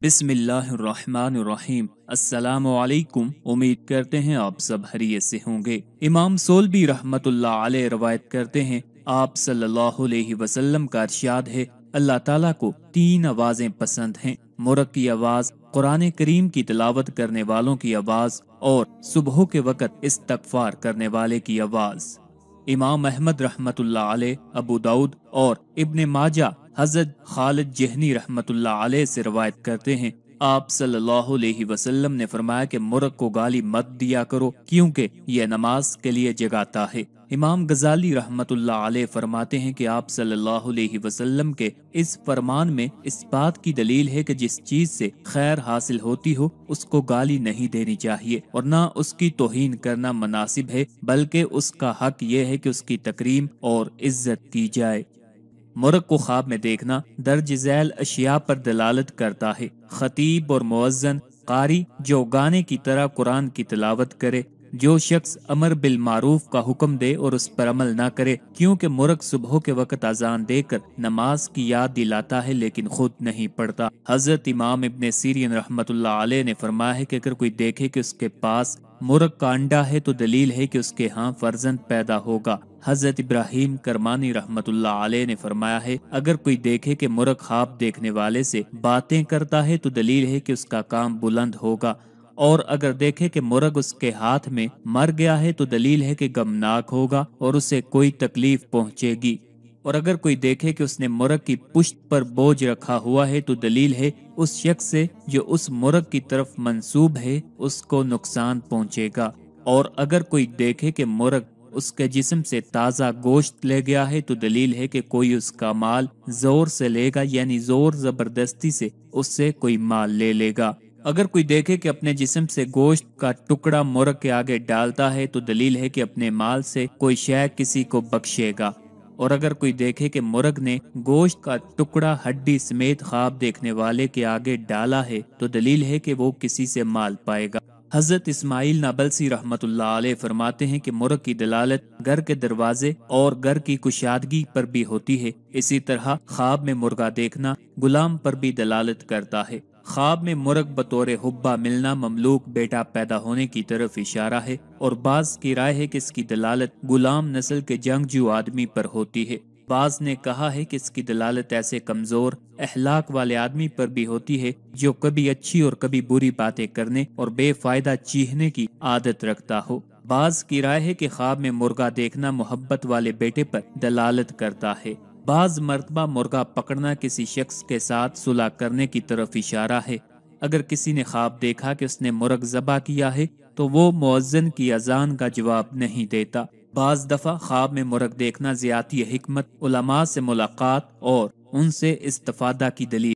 बिस्मिल्लाहिर्रहमानिर्रहीम। अस्सलामु अलैकुम। उम्मीद करते हैं आप सब खैरियत से होंगे। इमाम सोलबी रहमतुल्लाह अलैह रवायत करते हैं, आप सल्लल्लाहु अलैहि वसल्लम का इरशाद है, अल्लाह ताला को 3 आवाज़ें पसंद हैं, मुर्ग की आवाज़, कुरान करीम की तिलावत करने वालों की आवाज़ और सुबह के वक़्त इस्तगफार करने वाले की आवाज़। इमाम अहमद रहमतुल्लाह अलैह, अबू दाऊद और इब्ने माजा हज़रत खालिद जहनी रहमतुल्लाह अलैह से रवायत करते हैं, आप सल्लल्लाहु अलैहि वसल्लम ने फरमाया कि मुर्ग को गाली मत दिया करो क्योंकि यह नमाज के लिए जगाता है। इमाम गजाली रहमतुल्लाह अलैह फरमाते हैं कि आप सल्लल्लाहु अलैहि वसल्लम के इस फरमान में इस बात की दलील है कि जिस चीज से खैर हासिल होती हो उसको गाली नहीं देनी चाहिए और ना उसकी तौहीन करना मुनासिब है, बल्कि उसका हक ये है कि उसकी तकरीम और इज्जत की जाए। मुर्ग को ख्वाब में देखना दर्ज झैल अशिया पर दलालत करता है। खतीब और मुअज्जिन कारी जो गाने की तरह कुरान की तिलावत करे, जो शख्स अमर बिल मारूफ का हुक्म दे और उस पर अमल ना करे, क्योंकि मुर्ग सुबह के वक्त अजान देकर नमाज की याद दिलाता है लेकिन खुद नहीं पढ़ता। हजरत इमाम इब्ने सीरीन रहमतुल्लाह अलैह ने फरमाया है कि अगर कोई देखे कि उसके पास मुर्ग का अंडा है तो दलील है कि उसके यहाँ फर्जंद पैदा होगा। हजरत इब्राहिम करमानी रहमतुल्लाह अलैह ने फरमाया है, अगर कोई देखे कि मुर्ग ख्वाब देखने वाले से बातें करता है तो दलील है कि उसका काम बुलंद होगा, और अगर देखे कि मुर्ग उसके हाथ में मर गया है तो दलील है कि गमनाक होगा और उसे कोई तकलीफ पहुंचेगी। और अगर कोई देखे कि उसने मुर्ग की पुश्त पर बोझ रखा हुआ है तो दलील है उस शख्स से जो उस मुर्ग की तरफ मंसूब है उसको नुकसान पहुंचेगा। और अगर कोई देखे कि मुर्ग उसके जिस्म से ताज़ा गोश्त ले गया है तो दलील है कि कोई उसका माल जोर से लेगा, यानी जोर जबरदस्ती से उससे कोई माल ले लेगा। अगर कोई देखे कि अपने जिस्म से गोश्त का टुकड़ा मुर्ग के आगे डालता है तो दलील है कि अपने माल से कोई शय किसी को बख्शेगा। और अगर कोई देखे कि मुर्ग ने गोश्त का टुकड़ा हड्डी समेत ख्वाब देखने वाले के आगे डाला है तो दलील है कि वो किसी से माल पाएगा। हजरत इस्माइल नाबलसी रहमतुल्लाह अलैह फरमाते हैं कि मुर्ग की दलालत घर के दरवाजे और घर की कुशादगी पर भी होती है। इसी तरह ख्वाब में मुर्गा देखना गुलाम पर भी दलालत करता है। ख्वाब में मुर्ग बतौर हुब्बा मिलना ममलूक बेटा पैदा होने की तरफ इशारा है, और बाज की राय है कि इसकी दलालत गुलाम नस्ल के जंगजू आदमी पर होती है। बाज ने कहा है कि इसकी दलालत ऐसे कमजोर अखलाक वाले आदमी पर भी होती है जो कभी अच्छी और कभी बुरी बातें करने और बेफायदा चीखने की आदत रखता हो। बाज की राय है कि ख्वाब में मुर्गा देखना मोहब्बत वाले बेटे पर दलालत करता है। बाज मर्तबा मुर्गा पकड़ना किसी शख्स के साथ सुलह करने की तरफ इशारा है। अगर किसी ने ख्वाब देखा कि उसने मुर्ग ज़बा किया है तो वो मुअज्जिन की अजान का जवाब नहीं देता। बाज दफा ख्वाब में मुर्ग देखना ज़ियादती हिकमत, उलमा से मुलाकात और उनसे इस्तिफादा की दलील